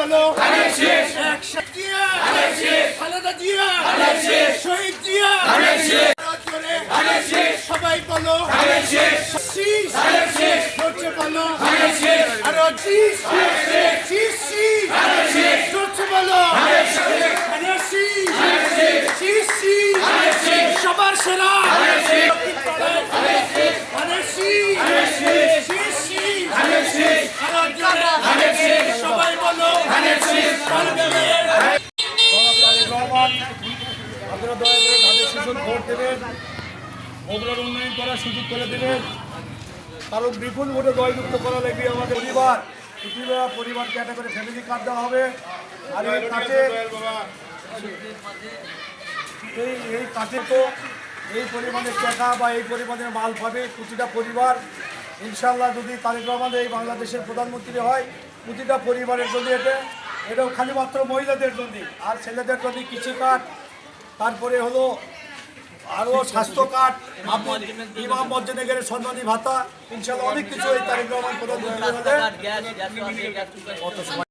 বলো খালেদা জিয়া শহীদ জিয়া সবাই বলো জোরছে বলো আরো জোরছে বলো সবার সেরা সবাই বলো আপনারা দয়া করে তাদের সুযোগ ভোট দেবেন, বগুড়ার উন্নয়ন করার সুযোগ করে দেবেন। কারণ বিপুল ভোটে জয়যুক্ত করা লাগবে আমাদের পরিবারকে একটা করে ফ্যামিলি কার্ড দেওয়া হবে। আর এই কার্ডে এই কার্ডে তো এই পরিমাণের টাকা বা এই পরিমাণের মাল পাবে প্রতিটা পরিবার। ইনশাল্লাহ যদি তারেক রহমান এই বাংলাদেশের প্রধানমন্ত্রী হয়, প্রতিটা পরিবারের জন্য এটাও খালি মাত্র মহিলাদের জন্য, আর ছেলেদের জন্য কৃষি কার্ড, তারপরে হলো আরও স্বাস্থ্য কার্ড, ইমাম মসজিদের সম্মানী ভাতা, ইনশাল্লাহ অনেক কিছু এই তারেক রহমান প্রধানমন্ত্রী হলে